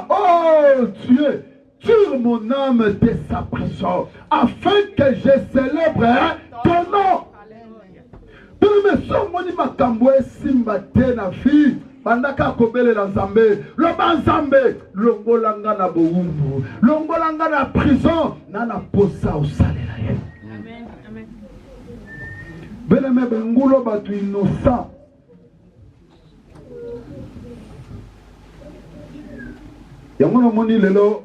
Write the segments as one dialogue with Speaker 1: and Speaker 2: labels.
Speaker 1: Oh Dieu, tire mon âme de sa prison, afin que je célèbre ton nom. Mais son moni makambo simba tena fi bandaka kobele la Nzambe le banzambe longolanga na boumbu longolanga na prison na posa osalela ye. Amen. Amen. Beneme bengulo batu innocent. Yango na moni lelo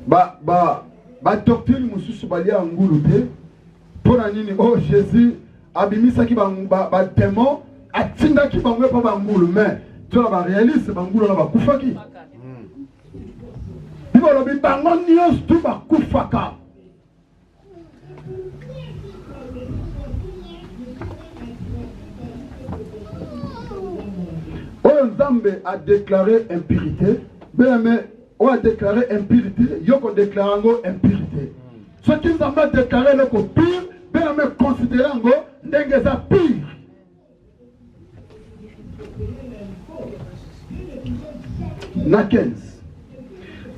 Speaker 1: ba docteur mususu balia ngulu te pona nini oh Jésus abimisa ki ba démon atinda ki bangwe pa bangulu mais tu la ba réaliste bangulu na ba kufaki bibo lo bi bango nyos tu ba kufaka. Oh Nzambe a déclaré impurité mais on a déclaré impurité yoko déclaré impurité ce qui Nzambe a déclaré le pire bien me considérer ngo ndenge za pire. Na 15.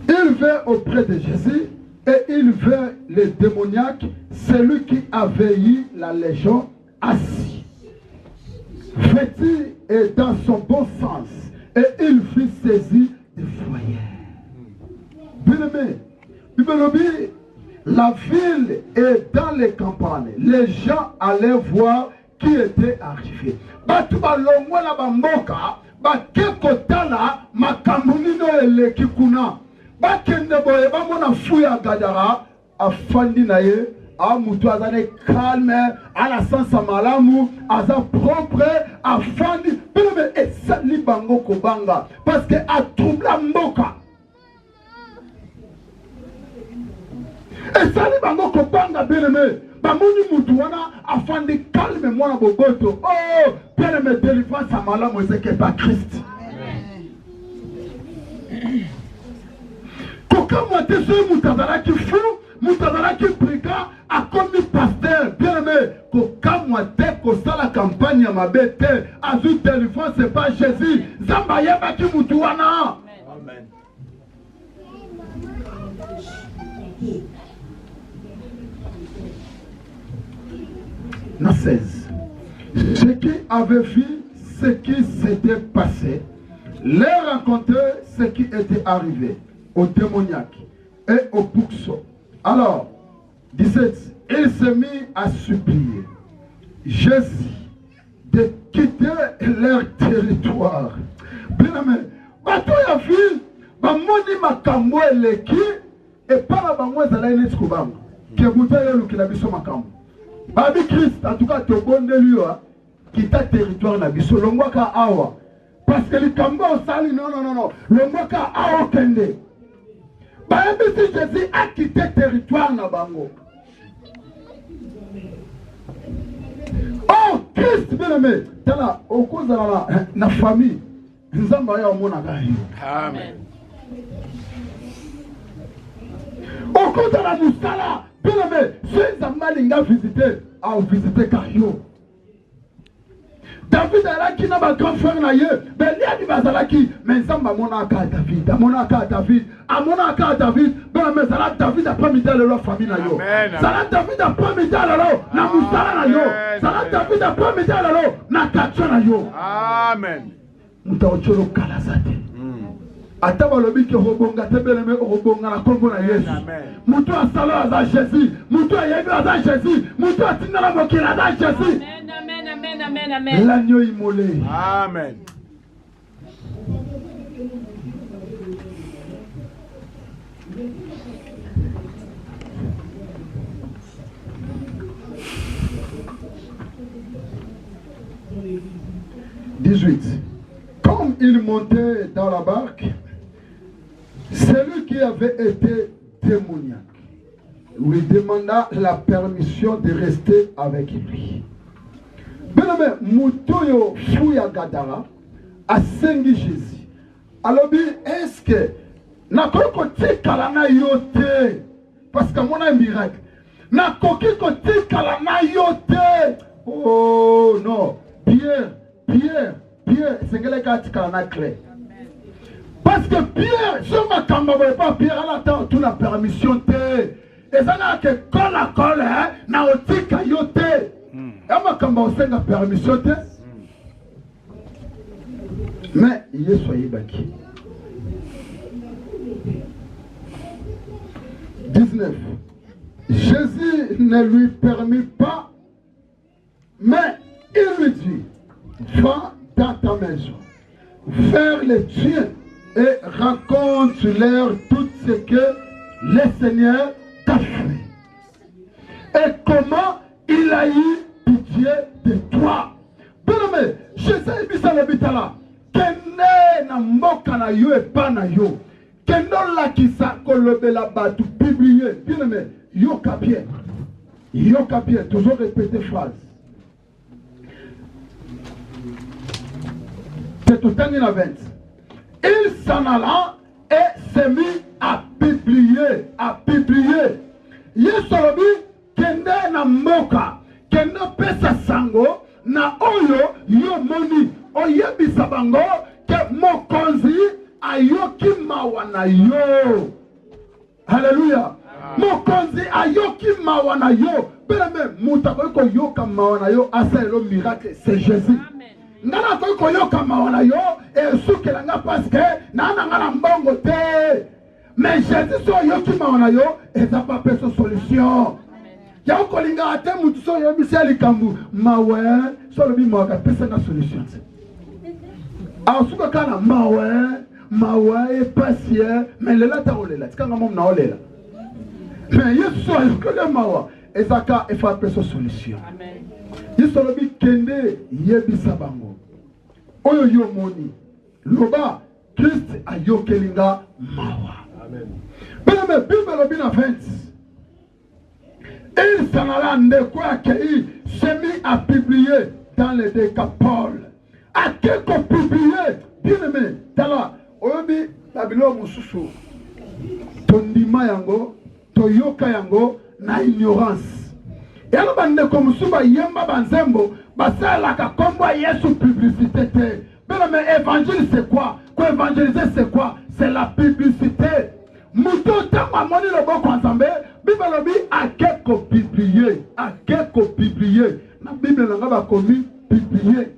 Speaker 1: Il vint auprès de Jésus et il vint le démoniaque, celui qui avait eu la légion, assis, vêtu et dans son bon sens, et il fut saisi du foyer. Bien-aimé, la ville est dans les campagnes. Les gens allaient voir qui était arrivé. Batu balongwa na bamboka, bakekotala makambunino elekikuna. Bakende boye bamona fuya gadara, afandi naye, amutu azane calme, ala sansa malamu, aza propre, afandi. Bebe esali bango kobanga, parce que a troubla mboka. Et ça les bango kopanga bien-aimé. Bamoni mutuana afin de calmer moi boboto. Oh, bien-aimé délivrance à malam que pas Christ. Koka moi te so mutazara qui fou, mutazara qui prika a commis pasteur. Bien-aimé, koka moi te kosa la campagne à ma bête. Azu délivrance c'est pas Jésus. Zamba yeba ki mutuana. Amen. Na 16. Ceux qui avaient vu ce qui s'était passé, leur racontaient ce qui était arrivé au démoniaque et au Puxo. Alors, 17. Il se mit à supplier Jésus de quitter leur territoire. Bien aimé, bato ya ville, bamoni makambo eleki et pas la bango ezala ile tikubango. Que vous avez le qu'il a biso makambo. Babi Christ, en tout cas, tu as bon de lui, qui t'a territoire na biso, longwaka awa. Parce que le kambo sali, non, longwaka awa kende. Babi si Jésus a quitté territoire na bango. Oh, Christ, bien aimé, t'as là, au cause de la famille, nous avons eu un monde à gagner. Amen. Au cause de la moussala, bien aimé, ceux qui ont visité, ont visité Kayo. David a qui n'a pas grand frère na ye, mais il y a du bazalaki, mais Zamba monaka David, monaka David, monaka David, ben mais ça David a pas mis dans leur famille na yo. Ça David a pas mis dans leur na musala na yo. Ça David a pas mis dans leur na kacha na yo. Amen. Mutaocholo kala zate. Ataba lobi ke robonga tebeleme robonga na kombo na Yesu. Mutu asalo aza Jésus, mutu ayebi aza Jésus, mutu atinala mokila aza Jésus. Amen, amen, amen, amen. L'agneau immolé. Amen. « 18. Comme il montait dans la barque, celui qui avait été démoniaque lui demanda la permission de rester avec lui. Bien-aimé, Moutoyo Fouya Gadara a sengi Jésus. Alors, est-ce que Nakoko Tikalana Yote, parce que mon miracle, Nakoko Tikalana Yote, oh non, Pierre, c'est que les gars Tikalana clé. Parce que Pierre, si on ne pas Pierre, elle attend toute la permission. Et ça n'a que quand la colle, n'a aussi cailloté. Et on a la permission. Mais il est soyez baki. 19. Jésus ne lui permit pas, mais il lui dit, va dans ta maison, vers les tiens et raconte-leur tout ce que le Seigneur t'a fait. Et comment il a eu pitié de toi. Bien-aimé, Jésus dit ça là. Kende na mboka na yo et pas na yo. Kendo la qui sa kolobela batu publié. Bien-aimé, yo kapien. Yo kapien, toujours répéter phrase. C'est tout un 20. Il s'en alla et s'est mis à publier. À publier. Yesolobi kende na mboka. Kendo pesa sango na oyo yo moni. Oyebisa bango ke mokonzi ayoki mawa na yo. Alléluia. Mokonzi ayoki mawa na yo. Beleme mutako ko yoka mawa na yo asa le miracle c'est Jésus. Ngana ko yoka mawa na yo e sukelanga parce que na ngana mbongo te. Mais Jésus so yoki mawa na yo et ça pas personne solution. Ya ko linga ate mutu so yo misali kambu mawe so le bi mawa ka personne solution. Alors, si vous avez mawe, passie, mais le là, tu as olé là. Tu as olé là. Mais il y a ce mawa. Et ça a fait une solution. Il y a ce kende, yebi sabango. Oyo yo moni. Loba, Christ a yo kelinga mawa. Amen. Mais Bible bin 20. Il s'en alla de quoi qu'il s'est mis à publier dans les décapoles. À quelques publiés, bien aimé, tala, oyobi, tabilo mususu, tondima yango, toyoka yango, na ignorance. Et alors, bande comme suba yemba banzembo, basa la ka kombo yesu publicité. Bien aimé, évangile c'est quoi? Quoi évangéliser c'est quoi? C'est la publicité. Mouto tama moni le bon kwanzambe, bibalobi à quelques publiés, à quelques publiés. Na Bible n'a pas commis publié.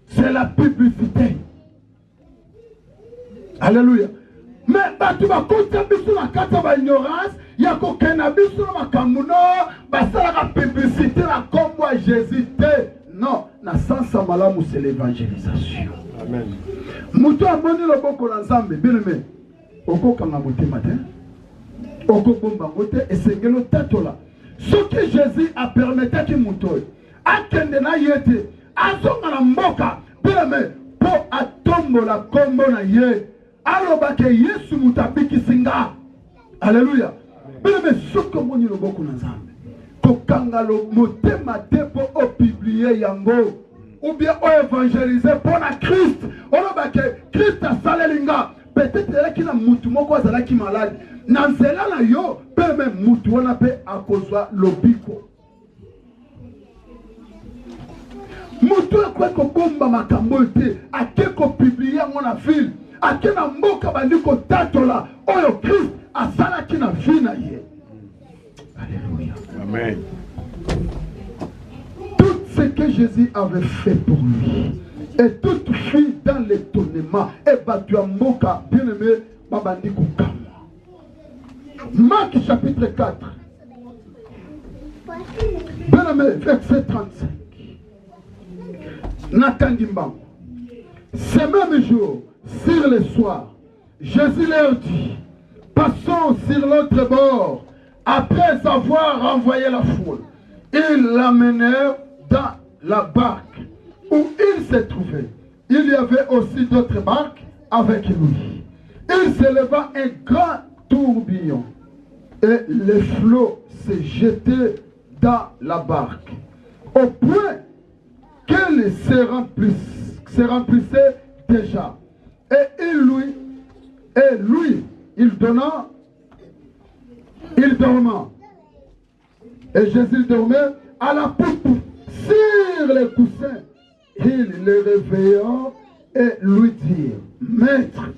Speaker 1: C'est la publicité. Alléluia. Mais tu vas continuer sur la carte de l'ignorance. Il y a qu'aucun abus sur la camuno. C'est la publicité, la combo Jésus. Non, na sens malamu c'est l'évangélisation. Amen. Moutou a moni le bon l'ensemble. Bien aimé. Oko kangamote matin. Oko bomba mote. Et c'est que le tatola. Ce que Jésus a permis à qui moutou. A kendena yete. Azonga na mboka bileme po atombo la kombo na ye aloba ke Yesu mutabiki singa. Alléluia. Bileme soko moni loboko na Nzambe kokanga lo motema te po o publier yango ou bien o évangéliser pour na Christ oloba ke Christ a salelinga peut-être ki na mutu moko azala ki malade na nzela na yo bileme mutu wana pe akozwa lobiko. Moutou est quoi qu'on bomba ma cambote, à quel qu'on publie à mon ville, à quel mboka bandiko tatola, oyo Christ, à salaki na vie na ye. Alléluia. Amen. Tout ce que Jésus avait fait pour lui, et toute fille dans l'étonnement, et battu à mboka, bien aimé, babandiko kamwa. Marc chapitre 4. Bien aimé, verset 35. Natandimbango. Ce même jour, sur le soir, Jésus leur dit, passons sur l'autre bord. Après avoir renvoyé la foule, ils l'amenèrent dans la barque où il se trouvait. Il y avait aussi d'autres barques avec lui. Il s'éleva un grand tourbillon et les flots se jetaient dans la barque au point qu'elle se remplissait déjà. Et lui, il dormait. Et Jésus dormait à la poupe sur les coussins. Il le réveilla et lui dire, Maître,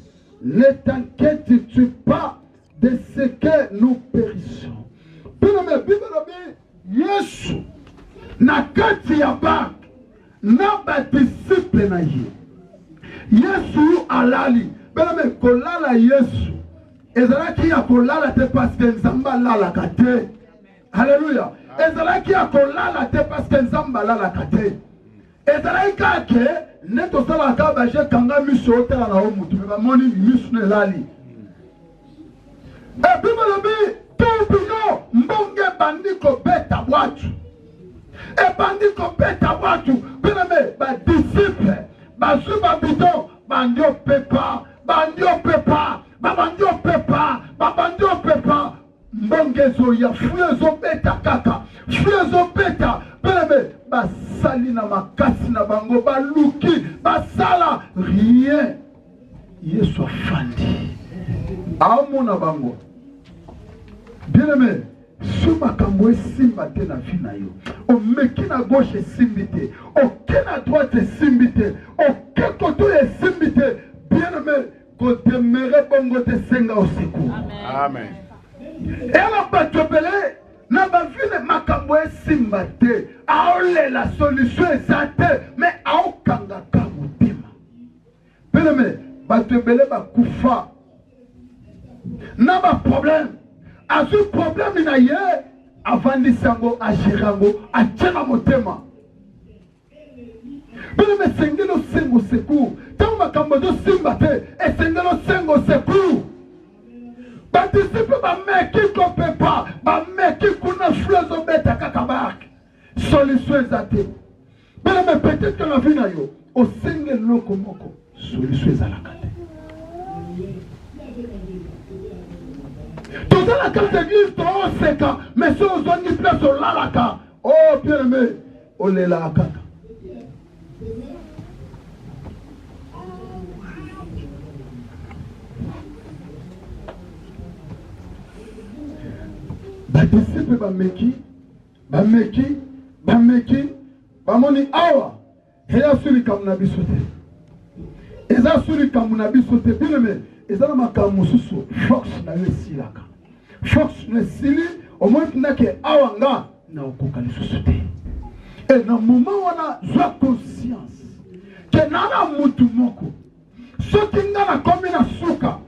Speaker 1: ne t'inquiètes-tu pas de ce que nous périssons. Bien-aimé, Yesu, na kati ya bak, na ba disciple na ye. Yesu alali. Bien-aimé, kolala Yesu. Ezalaki ya kolala te parce que Nzamba lala kate. Alléluia. Ezalaki ya kolala te parce que Nzamba lala kate. Ezalaki kake, neto sala kabaje kanga miso otela na omutu. Meba moni miso ne lali. Et puis tubino mbonge bandiko beta watu. Et bandiko beta watu. Bien-aimé, ba disciple, ba suba bidon, bandio pepa, bandio pepa, bandio pepa, bandio pepa. Mbonge zoya, fuezo beta kaka, fuezo beta. Bien-aimé, ba sali na makasi na bango, ba luki, ba sala, rien. Yesu afandi. Amona bango. Bien-aimé, ce makambo simba te na vie na yo. O meki na gauche simbite, o na droite simbite, o côté simbite. Bien-aimé, ko demere bongo te senga au secours.
Speaker 2: Amen.
Speaker 1: Et alors ba tobele na ba vie makambo simba te. Aole la solution exacte, mais ao kanga ka mutima. Bien-aimé, ba tobele ba kufa. Na ba problème. A ce problème il a hier avant de sango a gérango a tchena motema. Bele me sengelo sengo secours. Tant ma kambodo simbate et sengelo sengo secours. Ba disciple ba meki ko pepa, ba meki kuna flezo beta kakabak. Solution ezate. Bele me peut-être que la vie na yo o sengelo komoko solution ezalaka. Tout dans la carte d'église, tout c'est quand, mais si on donne une place au lalaka, oh bien aimé, on est là à kaka. Ba disciple ba meki, ba moni awa, heya suri kamunabi sote. Eza suri kamunabi sote, bien aimé. Ezala makamususu fox na yesilaka. Fox ne sili au moins que awanga na okoka lisusu te. Et na moment wana zwa conscience que nana mutu moko soki nga na komi na suka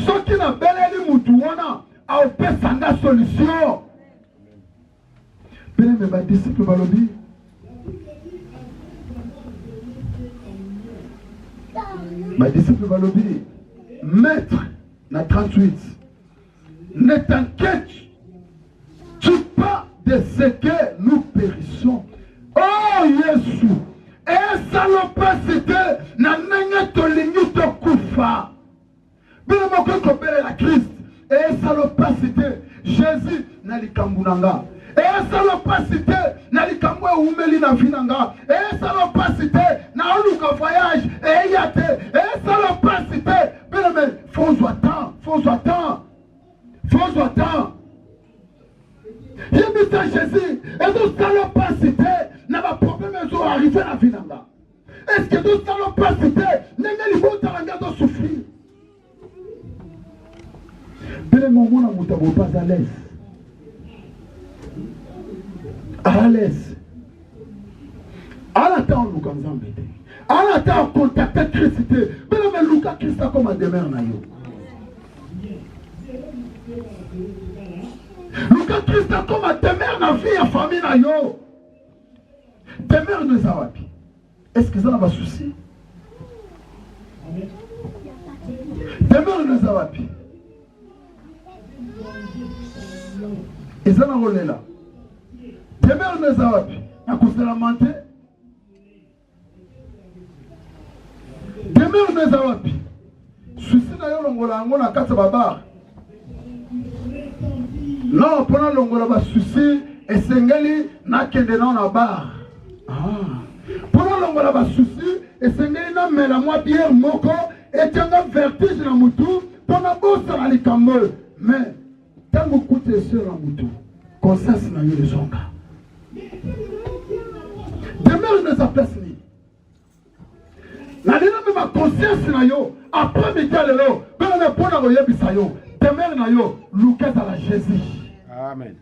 Speaker 1: soki na beleli mutu wana aopesa nga solution. Pele me ba disciple balobi ba disciple balobi Maître, na 38, ne t'inquiètes-tu pas de ce que nous périssons. Oh Yesu, et salopacité, na nenge tolingi to kufa. Bila moko kopere la Christ, et salopacité, Jésus na likambunanga. Et salopacité, na likambo umeli na vinanga. Et salopacité, na oluka voyage, et yate. Et salopacité, mais faut attendre. Il dit à Jésus, et nous allons pas citer, n'a pas problème, ils ont arrivé à la vie. Est-ce que nous allons pas citer, n'est-ce pas souffrir? Mais mon monde n'est pas à l'aise. À l'aise. À la temps, nous sommes embêtés. À la temps, contacter Christ. Mais le Lucas Christ a comme un demeure. Lucas Christ a comme un demeure dans la vie et famille. Demeure nous a wapi. Est-ce que ça n'a pas souci? Demeure nous a wapi. Et ça n'a pas là. Demeure nous a wapi. À cause de la mentée. Demeure nous a wapi. Souci na longola ngona kata baba. Non, pendant longola ba souci et sengeli na kende na bar. Pendant longola ba souci et sengeli na mela moi bière moko et tanga vertige na mutu pendant bossa na likambo. Mais tango koute sur la mutu. Conscience na yo les zonga. Demeure nous a place ni. Na lelo me ma conscience na yo après midi lelo bana me pona ko yebisa yo temer na yo luka à la Jésus.
Speaker 2: Amen.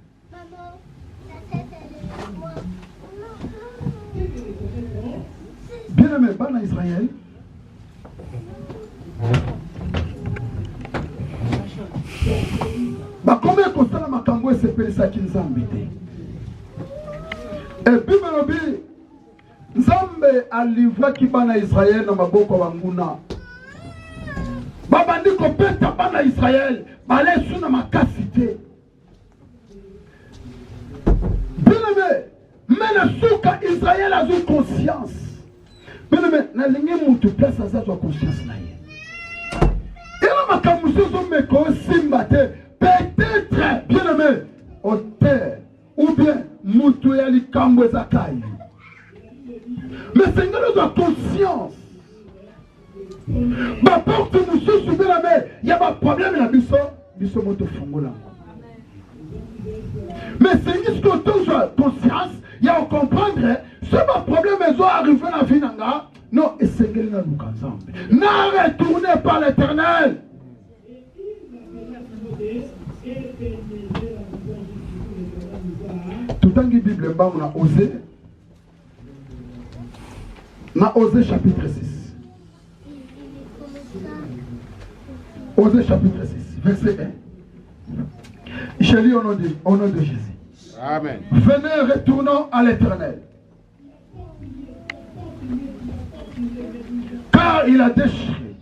Speaker 1: Bien aimé bana Israël. Ba combien kosala makambo esepelisa ki Nzambe te. Et puis melobi Nzambe alivraki bana Israël na maboko wa nguna. Babandi kopeta bana Israël balesu na makasi te. Bien-aimé, mena suka Israël a une conscience. Bien-aimé, na lingi mutu place à sa conscience na ye. Et la makamuso zo meko simba te. Peut-être, bien-aimé, au terre ou bien mutu ya likambo zakai. Mais Seigneur nous a conscience. Ma porte nous sous bien la mer. Il y a un problème là, biso moto fongola. Mais Seigneur, ce que tu as conscience, il y a à comprendre, ce problème est arrivé dans la vie nanga. Non, et Seigneur nous ensemble. N'a retourné par l'Éternel. Tout le temps que la Bible on a osé. On a Osée chapitre 6. Osée chapitre 6, verset 1. Je lis au nom de Jésus.
Speaker 2: Amen.
Speaker 1: Venez, retournons à l'Éternel. Car il a déchiré,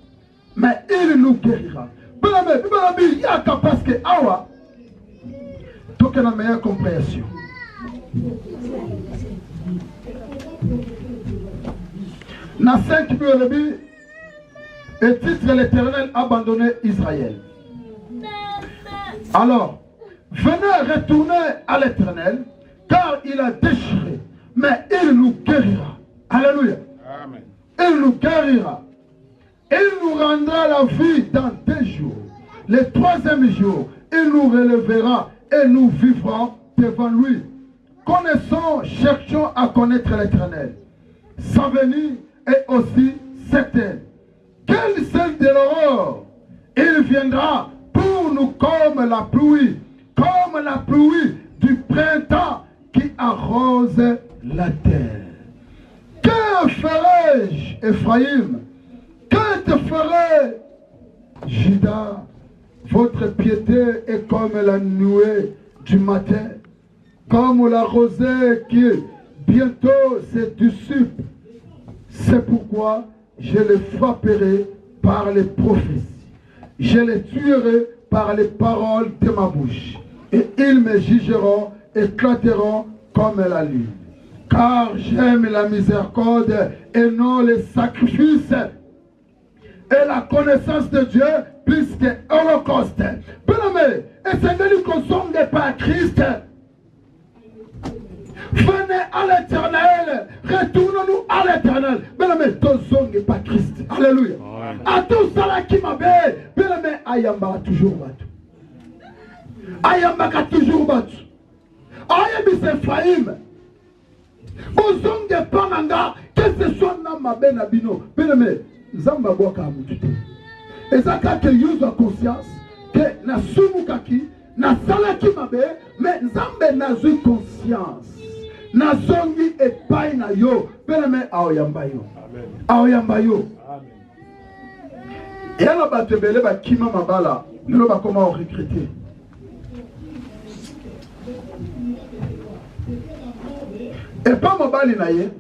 Speaker 1: mais il nous guérira. Il y a parce que awa, tu as la meilleure compréhension. Dans 5 biologies, et titre l'Éternel abandonné Israël. Alors, venez retourner à l'Éternel, car il a déchiré, mais il nous guérira. Alléluia.
Speaker 2: Amen.
Speaker 1: Il nous guérira. Il nous rendra la vie dans 2 jours. Le 3e jour, il nous relèvera et nous vivrons devant lui. Connaissons, cherchons à connaître l'Éternel. Sa venue est aussi certaine. Quel ciel de l'aurore! Il viendra pour nous comme la pluie du printemps qui arrose la terre. Que ferai-je, Ephraïm? Que te ferai, Juda? Votre piété est comme la nuée du matin, comme la rosée qui bientôt se dissipe. C'est pourquoi je les frapperai par les prophéties. Je les tuerai par les paroles de ma bouche. Et ils me jugeront, éclateront comme la lune. Car j'aime la miséricorde et non les sacrifices. Et la connaissance de Dieu plus que l'Holocauste. Bien-aimé, et c'est que nous consommons par Christ. Venez à l'Éternel, retournons-nous à l'Éternel. Bien-aimé, tozonge pas Christ. Alléluia. À tout cela qui m'a fait, bien-aimé, ayamba toujours battu. Ayamba toujours battu. Ayamba c'est Ephraïm. Bozonge pananga, que ce soit nama benabino. Bien-aimé, Zamba boka amutute. Et ça quand tu as conscience que na sumukaki, na salaki mabe, mais Zamba n'a eu conscience. Na zongi epai na yo, bien-aimé aoyamba yo. Aoyamba yo. Et alors batebele ba kima mabala, nous va comment recruter. Et pas mobali na ye,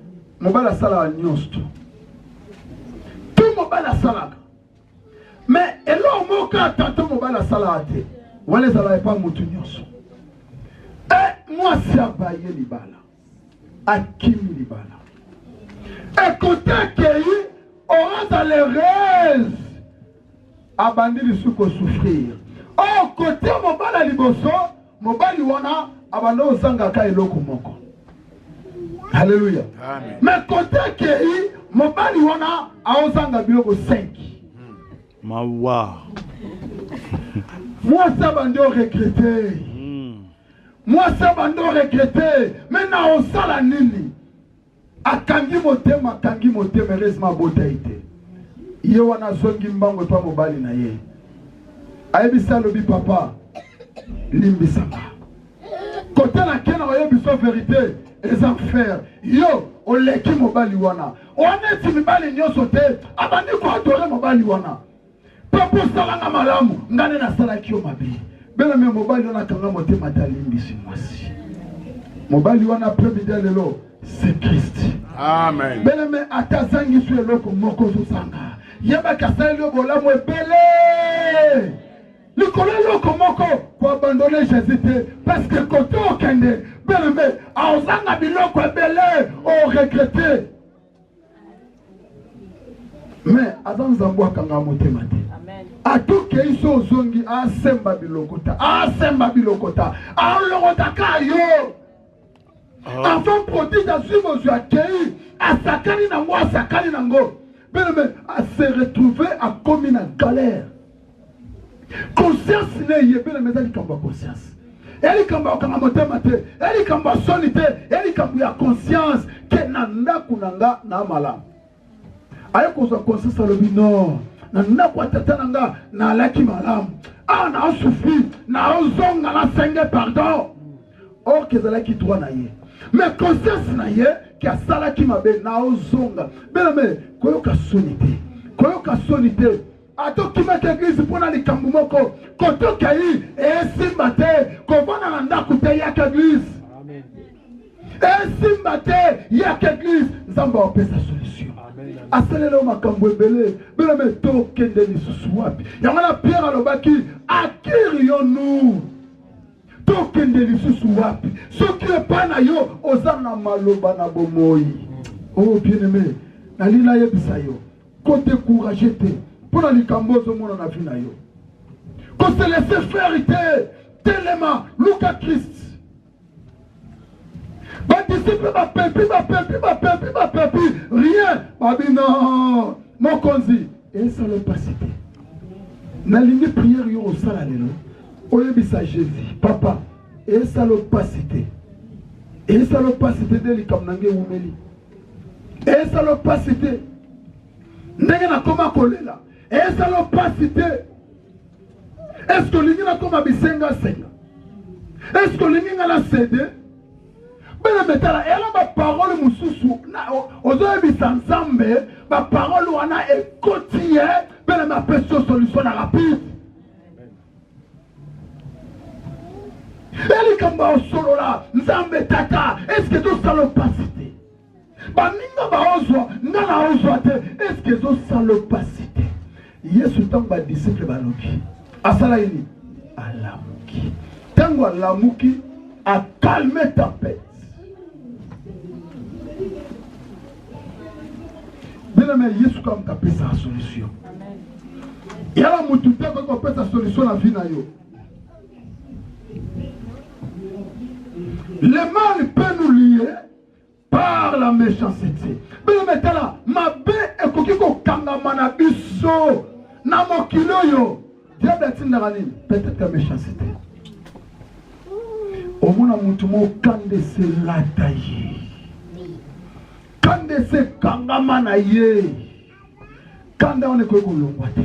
Speaker 1: mobala sala nyonsto. Tout mobala sala. Mais elo moka tanto mobala sala ate. Wale sala pas mutu nyonso. Et moi c'est abaye libala. Akimi libala. Écoutez qu'il aura dans les rêves abandi lisuko souffrir. Oh côté mobala liboso, mobali wana abando zanga ka eloko moko. Alléluia. Amen. Mais côté qu'il mobali wana aozanga biloko 5.
Speaker 2: Mawa.
Speaker 1: Moi ça bando regretter. Moi ça bando regretter. Maintenant on sala nini. Akangi motema heureusement botaïté. ye wana zongi mbango epa mobali na ye ayebisa alobi papa limbisanga kote na kena oyebiso vérité eza fer yo oleki mobali wana oneti mibali nyonso te abandi koadore mobali wana papa osalanga malamu ngane nasalaki yo mabe belame mobali wana kanga motema te alimbisi mwasi mobali wana premide lelo c'est Christ.
Speaker 2: Amen.
Speaker 1: Belame atazangi su eloko moko zosanga yeba kasali yo bolamu ebele likolo eloko moko ko abandonner Jésus te parce que kote okende belame aozanga biloko ebele o regretter mais azan zambo akanga motema te atoke iso ozongi asemba bilokota alokota kayo avant prodige azwi bozwi akei asakani nango beleme se retrouver akomi na galère conscience ne ye beleme eza likambo ya conscience elikambo ya okanga motema te elikambo ya soni te elikambo ya conscience ke na ndako na nga na malamu aye kozwa conscience alobi non na ndako ya tata na nga nalaki malamu naosouffrir naozonga nasenge pardon or kezalaki droit na ye mais conscience na ye ki asalaki mabe naozonga belame koyoka soni te atokimaki eglise mpona likambo moko kotokai esimba te kovanda na ndako te yaka eglise esimba te yaka eglise nzambe apesa solution asalelo makambo ebele belame tokende lisusu wapi yango na Pierre alobaki akirions-nous tokende lisusu wapi soki epa na yo oza na maloba na bomoi oh bien-aimé nalila yebisa yo ko décourager te mpona likambo ozomona na vi na yo ko se laisser faire te telema luka Christ badisciple bapepi rien babi non mokonzi esala pasi te nalingi prière yo osala lelo oyebisa Jésus papa esala pasi te de likambo nange ewumeli esala pasi te ndenge nakoma kolela esala pasi te est-ce que olingi nakoma bisenga est-ce que olingi nga na cede bela metala ela baparole mosusu ozoyebisa nzambe baparole wana ekoti ye bela mapesa solution na rapide elikambo osolola nzambe tata est-ce que ezosala pasi te baninga baozwa nga na ozwa te est-ce que ezosala pasi te yesu ntango badisciple balobi asala ini alamuki ntango alamuki akalme tempête belame yesu kama kapesa solution yala mutu te ko pesa solution na vie na yo. Le mal peut nous lier par la méchanceté. Belame tala mabe ekoki ko kangama na biso na mokilo yo diable tindaka nini peut-être la méchanceté omona mutu mo kande se lata ye kande se kangama na ye kanda one koyi kolongwa te